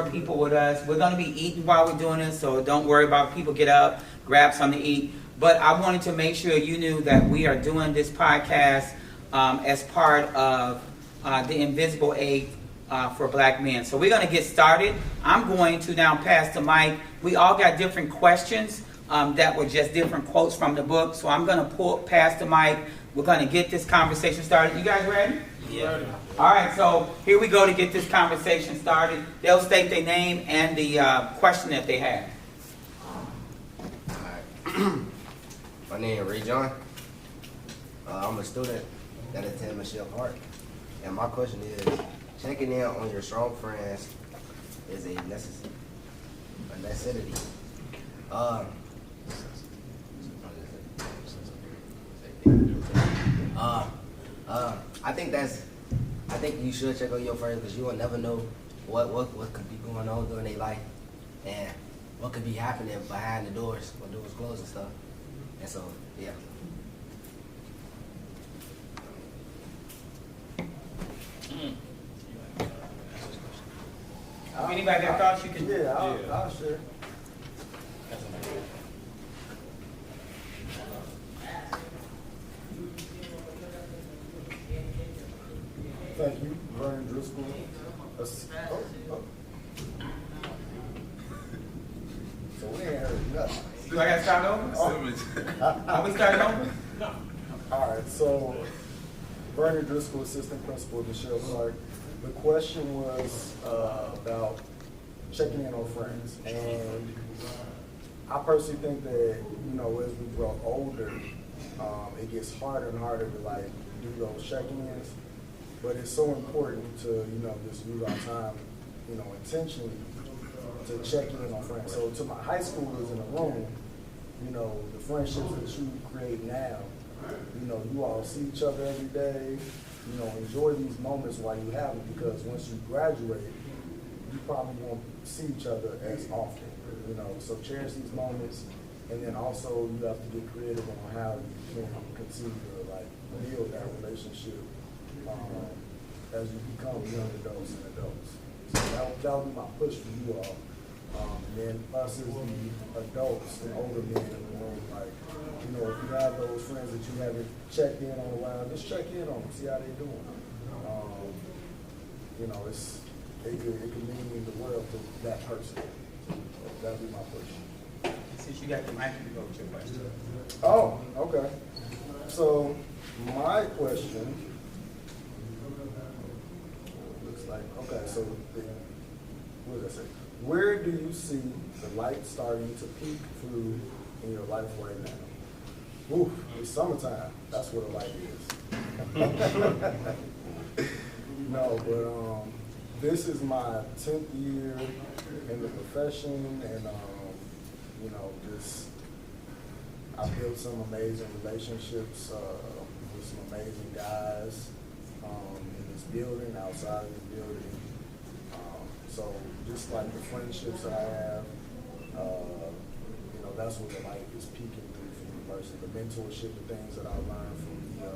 more people with us. We're going to be eating while we're doing this, so don't worry about people get up, grab something to eat. But I wanted to make sure you knew that we are doing this podcast as part of the Invisible Ache for Black men. So we're going to get started. I'm going to now pass the mic. We all got different questions that were just different quotes from the book. So I'm going to pass the mic. We're going to get this conversation started. You guys ready? Yeah. All right, so here we go to get this conversation started. They'll state their name and the question that they have. All right. My name is Ray John. I'm a student that attends Michelle Park. And my question is, checking in on your strong friends is a necessity. I think you should check on your friends because you will never know what could be going on during their life and what could be happening behind the doors when doors close and stuff. And so, yeah. Anybody got thoughts you can? Yeah, I'll share. Thank you, Vernon Driscoll. So we ain't heard nothing. Do I got to start over? Are we starting over? No. All right, so Vernon Driscoll, assistant principal at Michelle Park. The question was about checking in on friends, and I personally think that as we grow older, it gets harder and harder to like do those check-ins. But it's so important to just use our time, intentionally to check in on friends. So to my high schoolers in the room, the friendships that you create now, you all see each other every day. Enjoy these moments while you have them, because once you graduate, you probably won't see each other as often. So cherish these moments, and then also you have to get creative on how you can continue to like build that relationship as you become young adults and adults. So that would be my push for you all. And then us as the adults and older men in the room, like, if you have those friends that you haven't checked in on a while, just check in on them, see how they're doing. It can mean the world to that person. So that'd be my push. Since you got the mic, you go with your question. Oh, okay. So my question looks like, so what does that say? Where do you see the light starting to peek through in your life right now? Ooh, it's summertime. That's where the light is. No, but this is my 10th year in the profession, and I built some amazing relationships with some amazing guys in this building, outside of this building. So just like the friendships that I have, that's what the light is peeking through for me personally. The mentorship, the things that I learned from the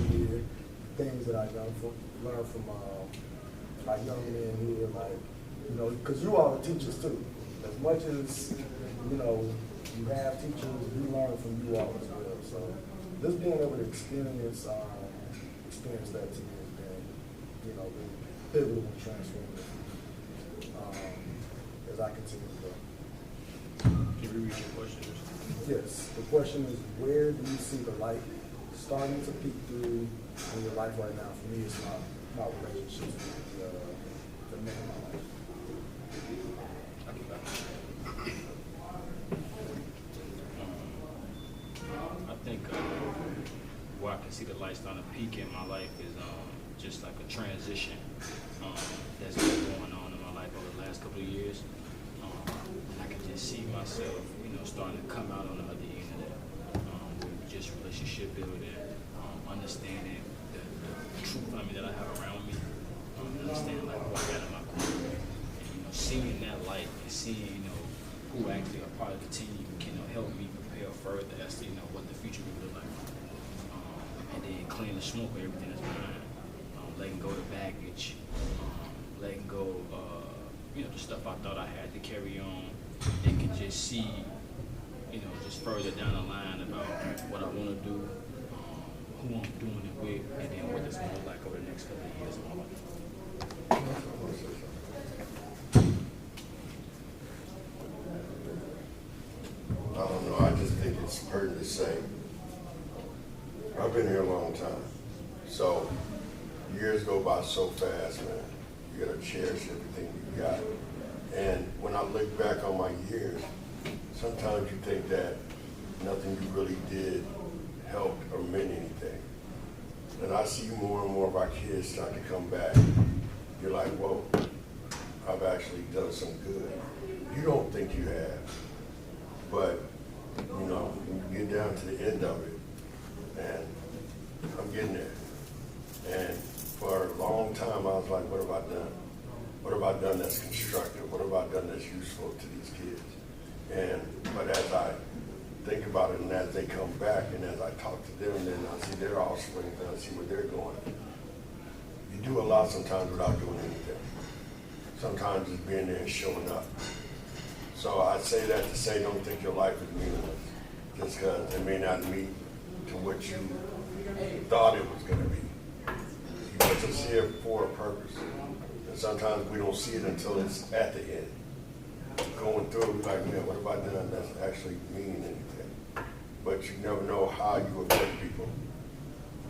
media, things that I learned from my young men here, because you all are teachers too. As much as you have teachers, you learn from you all as well. So just being able to experience that to me has been, really pivotal and transformative as I continue to grow. Can you repeat your question? Yes, the question is, where do you see the light starting to peek through in your life right now? For me, it's my relationships with the men in my life. I think where I can see the light starting to peak in my life is just like a transition that's been going on in my life over the last couple of years. I can just see myself, starting to come out on the other end of that. With just relationship building, understanding the truth that I have around me, understanding like what I got in my corner, and seeing that light and seeing who actually are part of the team can help me prepare further as to what the future will look like. And then clean the smoke of everything that's behind. Letting go of the baggage, letting go the stuff I thought I had to carry on, and can just see, just further down the line about what I want to do, who I'm doing it with, and then what it's going to look like over the next couple of years of my life. I don't know, I just think it's pertinent to say, I've been here a long time, so years go by so fast, man. You gotta cherish everything you got. And when I look back on my years, sometimes you think that nothing you really did helped or meant anything. And I see more and more of our kids start to come back. You're like, whoa, I've actually done some good. You don't think you have, but when you get down to the end of it, and I'm getting there. And for a long time, I was like, what have I done? What have I done that's constructive? What have I done that's useful to these kids? But as I think about it, and as they come back, and as I talk to them, then I see their offspring, and I see where they're going. You do a lot sometimes without doing anything. Sometimes just being there and showing up. So I say that to say, don't think your life is meaningless, just because it may not meet to what you thought it was going to be. You put this here for a purpose. And sometimes we don't see it until it's at the end. Going through it, we're like, man, what have I done that's actually meaning anything? But you never know how you affect people.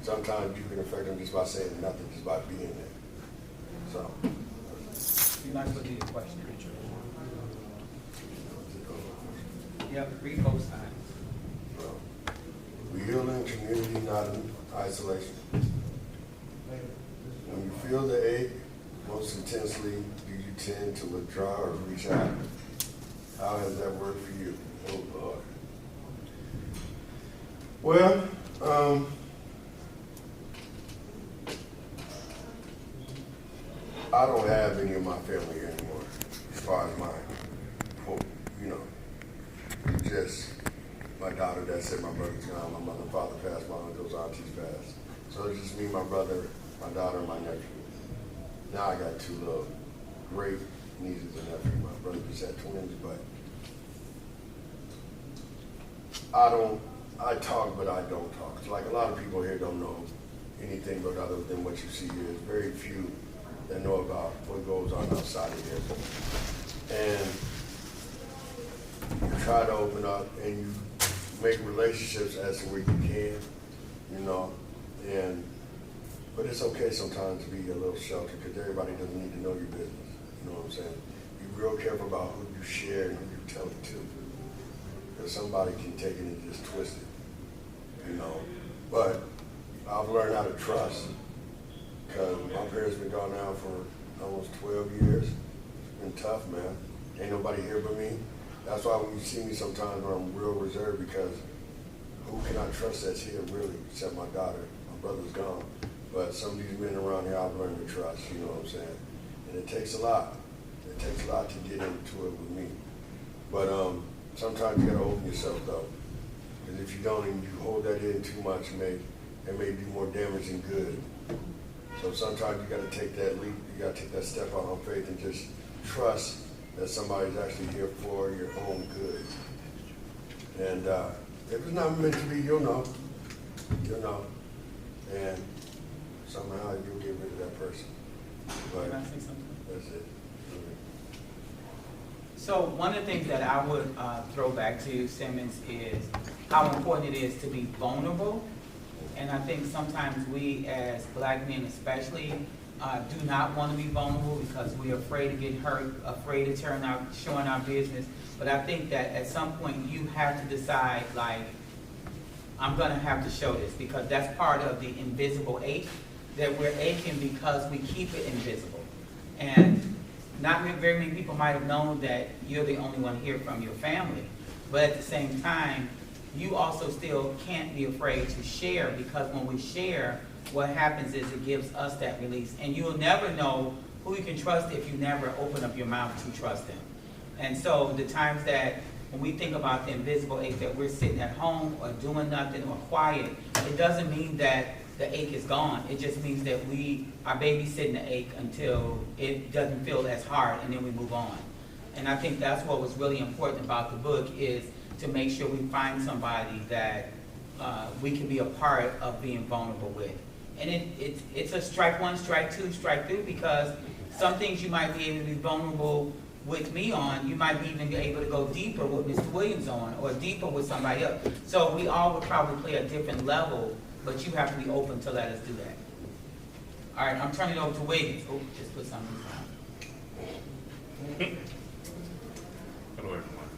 Sometimes you can affect them just by saying nothing, just by being there. So. You might as well do your question, Richard. Yep, read both sides. We heal in community, not in isolation. When you feel the ache most intensely, do you tend to withdraw or reach out? How has that worked for you? Oh, Lord. Well, I don't have any of my family here anymore, as far as mine. Just my daughter, that's it, my brother's gone, my mother and father passed, my uncles, aunties passed. So it's just me, my brother, my daughter, and my nephew. Now I got two little great nieces and nephews. My brother just had twins, but I talk, but I don't talk. It's like a lot of people here don't know anything but other than what you see here. There's very few that know about what goes on outside of here. And you try to open up and you make relationships as to where you can, but it's okay sometimes to be a little sheltered because everybody doesn't need to know your business. You know what I'm saying? Be real careful about who you share and who you tell it to, because somebody can take it and just twist it, But I've learned how to trust because my parents been gone now for almost 12 years. It's been tough, man. Ain't nobody here but me. That's why when you see me sometimes I'm real reserved because who can I trust that's here really, except my daughter. My brother's gone. But some of these men around here I've learned to trust, you know what I'm saying? And it takes a lot. It takes a lot to get into it with me. But sometimes you gotta open yourself though. Because if you don't and you hold that in too much, it may do more damage than good. So sometimes you gotta take that leap, you gotta take that step out on faith and just trust that somebody's actually here for your own good. And if it's not meant to be, you'll know. And somehow you'll get rid of that person. But Can I say something? that's it. So one of the things that I would throw back to Simmons is how important it is to be vulnerable. And I think sometimes we as black men especially do not want to be vulnerable because we're afraid to get hurt, afraid of showing our business. But I think that at some point you have to decide, like, I'm going to have to show this because that's part of the invisible ache, that we're aching because we keep it invisible. And not very many people might have known that you're the only one here from your family. But at the same time, you also still can't be afraid to share because when we share, what happens is it gives us that release. And you'll never know who you can trust if you never open up your mouth to trust them. And so the times that when we think about the invisible ache that we're sitting at home or doing nothing or quiet, it doesn't mean that the ache is gone. It just means that we are babysitting the ache until it doesn't feel as hard, and then we move on. And I think that's what was really important about the book, is to make sure we find somebody that we can be a part of being vulnerable with. And it's a strike one, strike two, strike three, because some things you might be able to be vulnerable with me on, you might be even able to go deeper with Mr. Williams on, or deeper with somebody else. So we all would probably play a different level, but you have to be open to let us do that. All right, I'm turning it over to Wiggins. Oh, just put something down. Hello, everyone.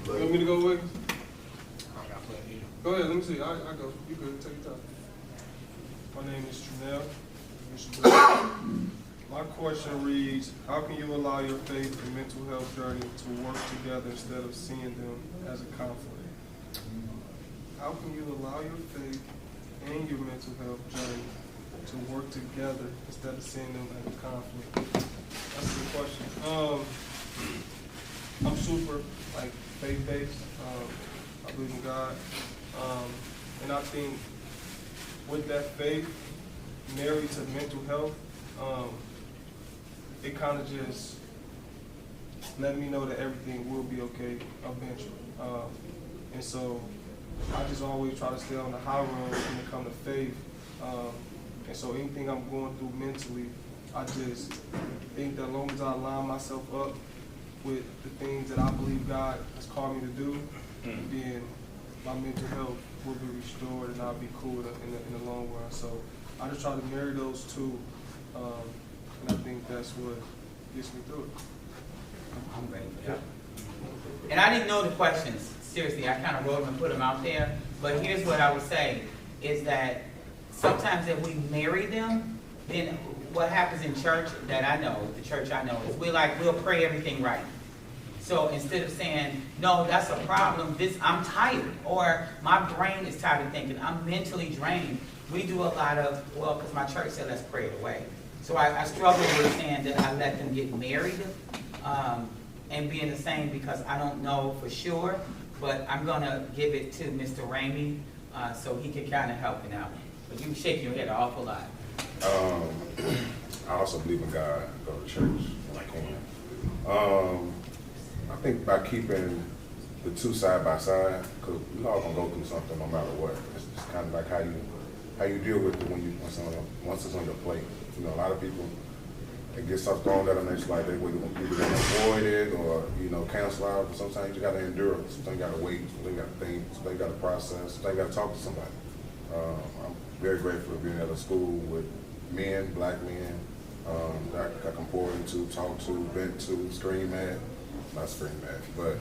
You want me to go, Wiggins? Go ahead, let me see. I go. You good. Take your time. My name is Trinell. My question reads, how can you allow your faith and mental health journey to work together instead of seeing them as a conflict? How can you allow your faith and your mental health journey to work together instead of seeing them as a conflict? That's a good question. I'm super faith-based. I believe in God. And I think with that faith married to mental health, it kind of just let me know that everything will be okay eventually. And so I just always try to stay on the high road when it comes to faith. And so anything I'm going through mentally, I just think that as long as I line myself up with the things that I believe God has called me to do, then my mental health will be restored and I'll be cool in the long run. So I just try to marry those two, and I think that's what gets me through it. I'm ready for that. And I didn't know the questions. Seriously, I kind of wrote them and put them out there. But here's what I would say, is that sometimes if we marry them, then what happens in church that I know, the church I know, is we'll pray everything right. So instead of saying, no, that's a problem, I'm tired, or my brain is tired of thinking, I'm mentally drained, we do a lot of, because my church said, let's pray it away. So I struggle with saying that I let them get married and being the same, because I don't know for sure, but I'm going to give it to Mr. Ramey so he can kind of help it out. But you shake your head an awful lot. I also believe in God, go to church when I can. I think by keeping the two side by side, because we all gonna go through something no matter what. It's kind of like how you deal with it once it's on your plate. You know, a lot of people, they get stuff thrown at them, it's like they either gonna avoid it or cancel out. But sometimes you gotta endure. Sometimes you gotta wait. Sometimes you gotta think. Sometimes you gotta process. Sometimes you gotta talk to somebody. I'm very grateful for being at a school with men, black men, that I can pour into, talk to, vent to, scream at. Not scream at, but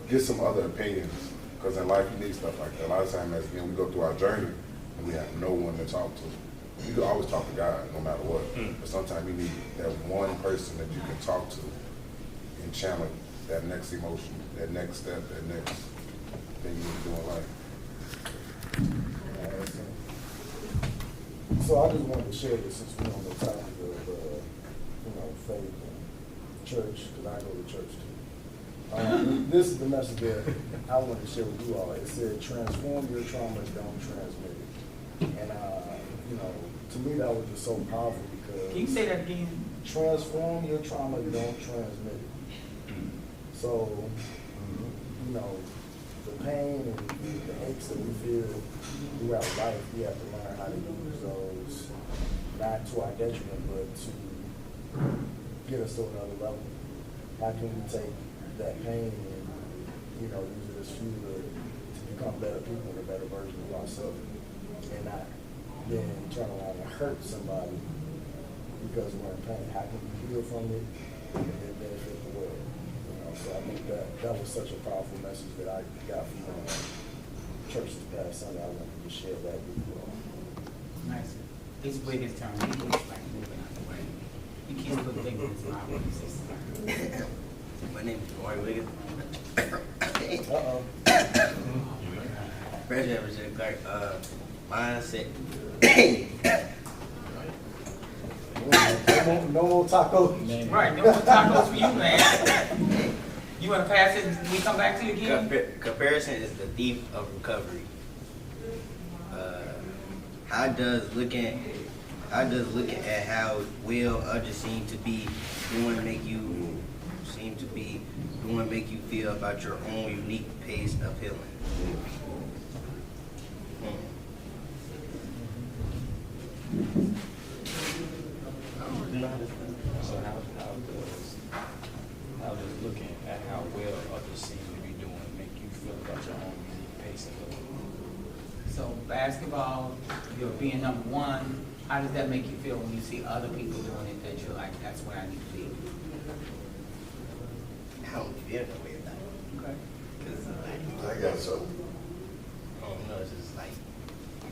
get some other opinions. Because in life you need stuff like that. A lot of times as we go through our journey and we have no one to talk to. You can always talk to God no matter what. But sometimes you need that one person that you can talk to and channel that next emotion, that next step, that next thing you need to do in life. So I just wanted to share this since we're on the topic of faith and church, because I go to church too. This is the message that I wanted to share with you all. It said, transform your trauma, don't transmit it. And to me that was just so powerful because. Can you say that again? Transform your trauma, don't transmit it. So, the pain and the aches that we feel throughout life, we have to learn how to use those, not to our detriment, but to get us to another level. How can we take that pain and, use it as fuel to become better people and a better version of ourselves, and not then turn around and hurt somebody because we're in pain? How can we heal from it and then benefit the world? So I think that was such a powerful message that I got from church this past Sunday. I wanted to share that with you all. Nice. It's Wiggins' turn. He keeps moving out the way. He keeps putting things in his mouth when he says something. My name is Roy Wiggins. Uh-oh. President of Virginia Clark. Mindset. No more tacos. Right, no more tacos for you, man. You want to pass it and we come back to you again? Comparison is the thief of recovery. I just looking at how well others seem to be doing make you feel about your own unique pace of healing. I don't really know how to So how does looking at how well others seem to be doing make you feel about your own unique pace of living? So basketball, you're being number one. How does that make you feel when you see other people doing it that you're like, that's where I need to be? I don't feel that way about it. Okay. Cause like, I got something. I don't know, it's just like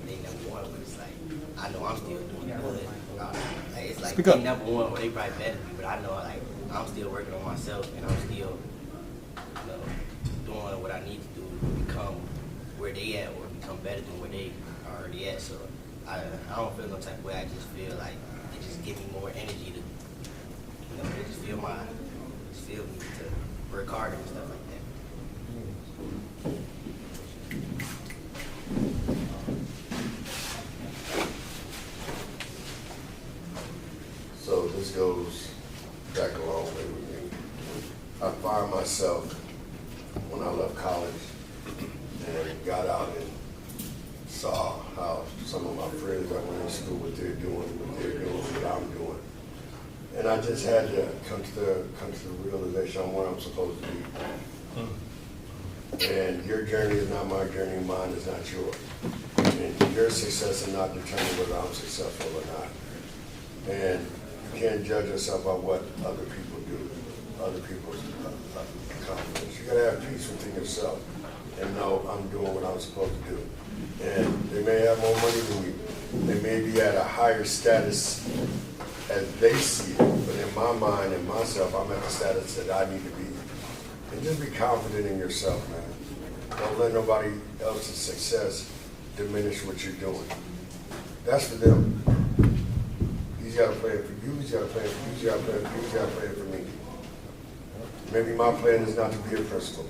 they number one, but it's like I know I'm still doing good. Like, it's like they number one, or they probably better than me, but I know like I'm still working on myself, and I'm still, doing what I need to do to become where they at, or become better than where they are already at. So I don't feel no type of way. I just feel like it just give me more energy to, it just feel me to work harder and stuff like that. So this goes back a long way with me. I find myself when I left college and got out and saw how some of my friends I went to school, what they're doing, what I'm doing. And I just had to come to the realization I'm where I'm supposed to be. And your journey is not my journey, mine is not yours. And your success is not determined whether I'm successful or not. And you can't judge yourself by what other people do, other people's accomplishments. You gotta have peace within yourself and know I'm doing what I'm supposed to do. And they may have more money than you. They may be at a higher status as they see it, but in my mind and myself, I'm at the status that I need to be. And just be confident in yourself, man. Don't let nobody else's success diminish what you're doing. That's for them. He's got a plan for you, he's got a plan for you, he's got a plan for you, he's got a plan for me. Maybe my plan is not to be a principal.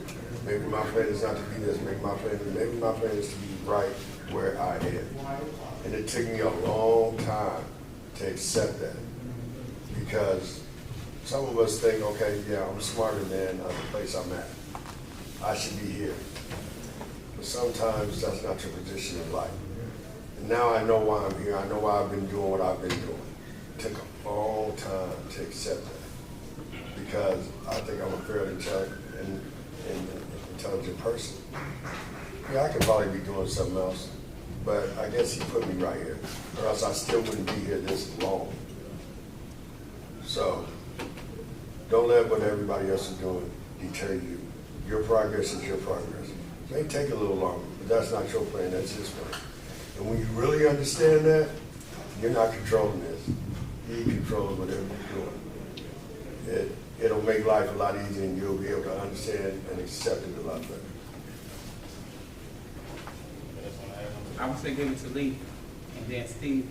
Maybe my plan is not to be this. Maybe my plan is to be right where I am. And it took me a long time to accept that. Because some of us think, okay, yeah, I'm smarter than the place I'm at. I should be here. But sometimes that's not your position in life. And now I know why I'm here. I know why I've been doing what I've been doing. It took a long time to accept that. Because I think I'm a fairly intelligent person. Yeah, I could probably be doing something else. But I guess he put me right here. Or else I still wouldn't be here this long. So, don't let what everybody else is doing deter you. Your progress is your progress. It may take a little longer, but that's not your plan, that's his plan. And when you really understand that, you're not controlling this. He controls whatever you're doing. It'll make life a lot easier and you'll be able to understand and accept it a lot better. I would say give it to Lee and then Steve.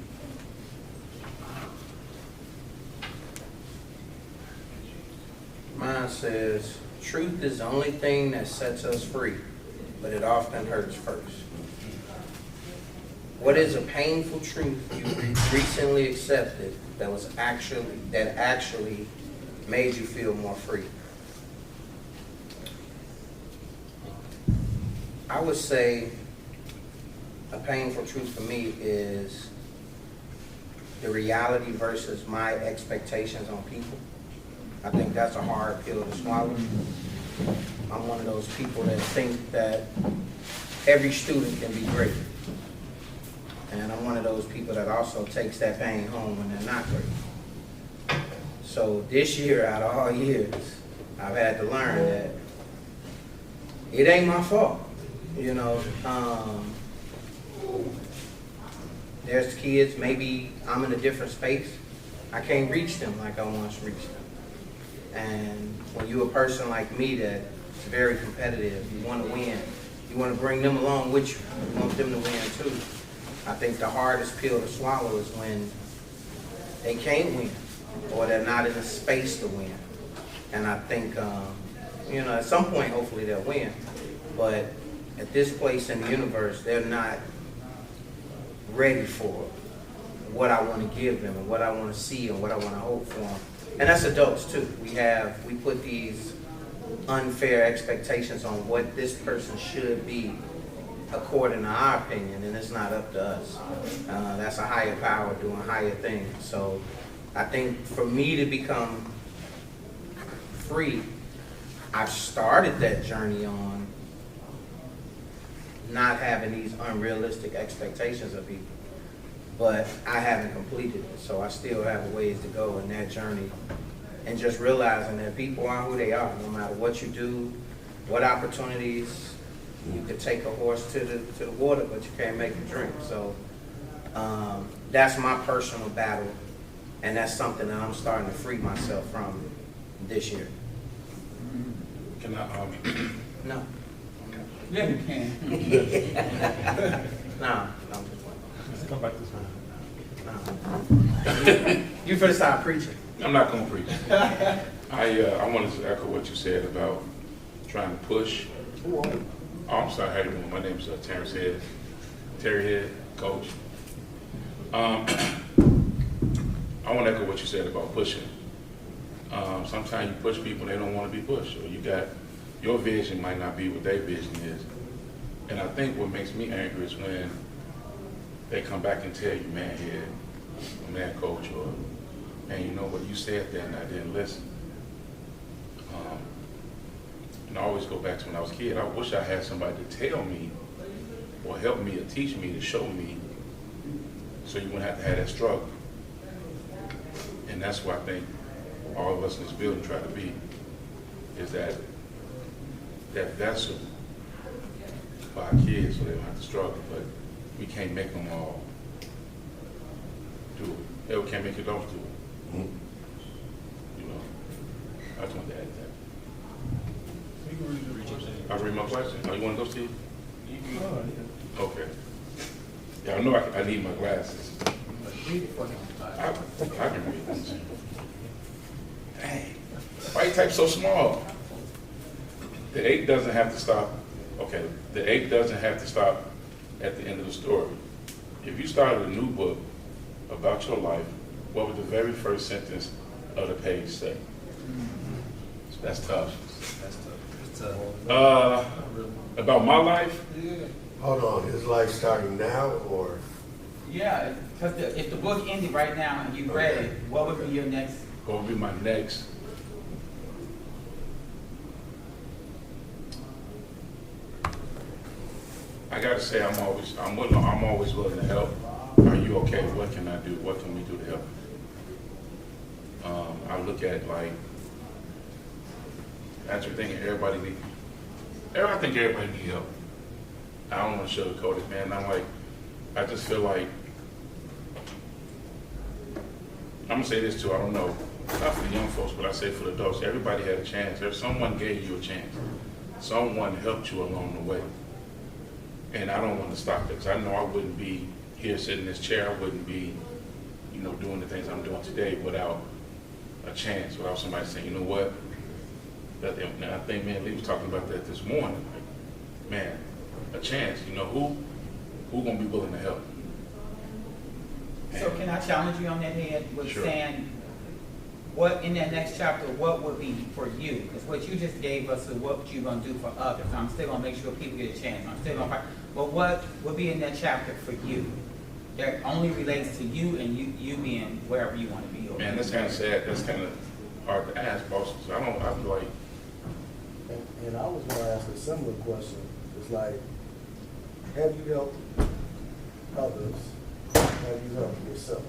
Mine says, truth is the only thing that sets us free, but it often hurts first. What is a painful truth you recently accepted that actually made you feel more free? I would say a painful truth for me is the reality versus my expectations on people. I think that's a hard pill to swallow. I'm one of those people that think that every student can be great. And I'm one of those people that also takes that pain home when they're not great. So this year, out of all years, I've had to learn that it ain't my fault. You know, there's kids, maybe I'm in a different space. I can't reach them like I once reached them. And when you're a person like me that's very competitive, you want to win. You want to bring them along with you. You want them to win too. I think the hardest pill to swallow is when they can't win or they're not in a space to win. And I think, at some point, hopefully they'll win. But at this place in the universe, they're not ready for what I want to give them and what I want to see and what I want to hope for them. And that's adults too. We put these unfair expectations on what this person should be according to our opinion, and it's not up to us. That's a higher power doing higher things. So I think for me to become free, I've started that journey on not having these unrealistic expectations of people, but I haven't completed it. So I still have a ways to go in that journey, and just realizing that people are who they are, no matter what you do, what opportunities. You could take a horse to the water, but you can't make him drink. So that's my personal battle, and that's something that I'm starting to free myself from this year. Can I, No. Yeah, you can. No, I'm just playing. Let's come back this way. No. You finna start preaching. I'm not gonna preach. I wanted to echo what you said about trying to push. Who are you? Oh, I'm sorry, how you doing? My name's Terrence Head, Terry Head, coach. I want to echo what you said about pushing. Sometimes you push people, they don't want to be pushed, or your vision might not be what their vision is. And I think what makes me angry is when they come back and tell you, man, yeah, man, coach, or man, you know what, you said that and I didn't listen. And I always go back to when I was a kid. I wish I had somebody to tell me or help me or teach me to show me, so you wouldn't have to have that struggle. And that's what I think all of us in this building try to be, is that vessel for our kids so they don't have to struggle. But we can't make them all do it. They can't make adults do it. You know, I just wanted to add that. I read my question. Oh, you want to go, Steve? Okay. Yeah, I know I need my glasses. I can read this. Dang. Why you type so small? The ache doesn't have to stop. Okay, the ache doesn't have to stop at the end of the story. If you started a new book about your life, what would the very first sentence of the page say? That's tough. About my life? Hold on, his life starting now or? Yeah, because if the book ended right now and you read it, what would be your next? What would be my next? I gotta say, I'm always willing to help. Are you okay? What can I do? What can we do to help? I look at like, as you're thinking, I think everybody need help. I don't want to sugarcoat it, man. I just feel like, I'm gonna say this too, I don't know, not for the young folks, but I say for the adults, everybody had a chance. If someone gave you a chance, someone helped you along the way. And I don't want to stop it, because I know I wouldn't be here sitting in this chair, I wouldn't be, doing the things I'm doing today without a chance, without somebody saying, you know what? And I think, man, Lee was talking about that this morning. Like, man, a chance. Who gonna be willing to help? So can I challenge you on that, Head, with Sure. saying, what in that next chapter, what would be for you? Because what you just gave us is what you're gonna do for others. I'm still gonna make sure people get a chance. I'm still gonna, but what would be in that chapter for you that only relates to you and you being wherever you want to be? Man, that's kind of sad. That's kind of hard to ask, boss. So I feel like. And I was gonna ask a similar question. It's like, have you helped others? Have you helped yourself?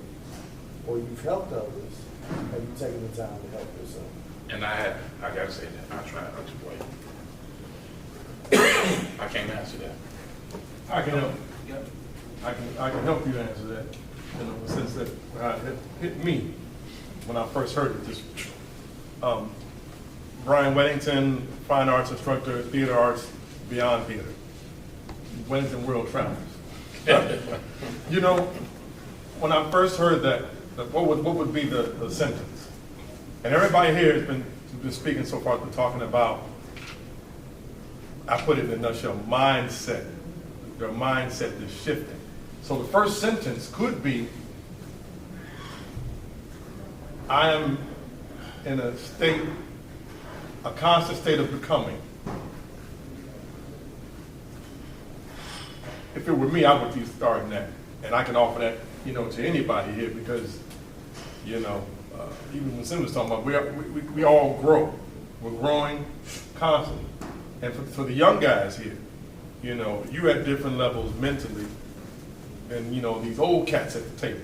Or you've helped others, have you taken the time to help yourself? And I gotta say that. I tried. I just wait. I can't answer that. I can help. I can help you answer that. In the sense that it hit me when I first heard it. Just Brian Weddington, fine arts instructor, theater arts, beyond theater. Weddington World Travels. When I first heard that what would be the sentence? And everybody here has been speaking so far, been talking about, I put it in a nutshell, mindset. Their mindset is shifting. So the first sentence could be, I am in a constant state of becoming. If it were me, I would be starting that. And I can offer that, to anybody here because, even when Sim was talking about, we all grow. We're growing constantly. And for the young guys here, you're at different levels mentally than, these old cats at the table.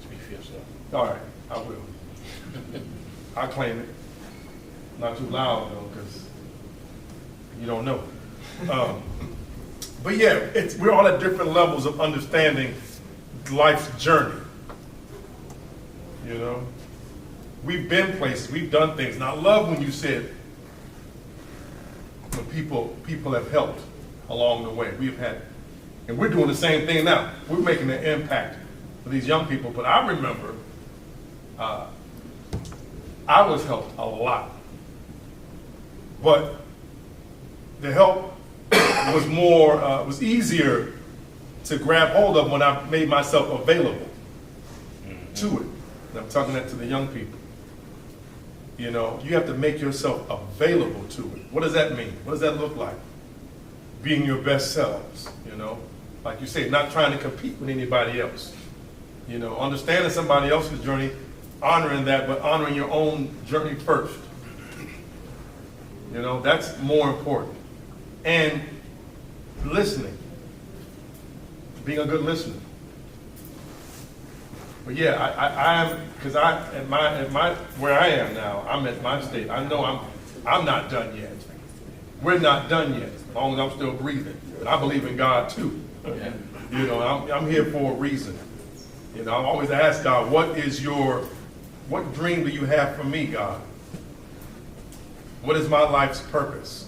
Speak for yourself. All right, I will. I claim it. Not too loud though, because you don't know. But yeah, we're all at different levels of understanding life's journey. We've been places, we've done things. And I love when you said when people have helped along the way. We've had, and we're doing the same thing now. We're making an impact for these young people. But I remember I was helped a lot. But the help was easier to grab hold of when I made myself available to it. And I'm talking that to the young people. You have to make yourself available to it. What does that mean? What does that look like? Being your best selves, Like you say, not trying to compete with anybody else. Understanding somebody else's journey, honoring that, but honoring your own journey first. That's more important. And listening. Being a good listener. But yeah, I am, because at my where I am now, I'm at my state. I know I'm not done yet. We're not done yet, as long as I'm still breathing. But I believe in God too. I'm here for a reason. I always ask God, what dream do you have for me, God? What is my life's purpose?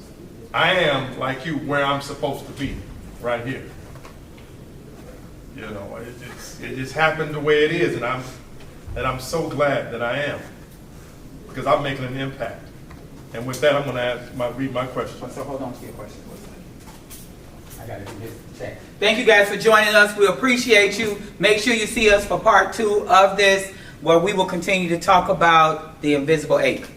I am, like you, where I'm supposed to be, right here. It just happened the way it is, and I'm so glad that I am, because I'm making an impact. And with that, I'm going to read my question. So hold on to your question. I got to check. Thank you guys for joining us. We appreciate you. Make sure you see us for part 2 of this, where we will continue to talk about the invisible ache.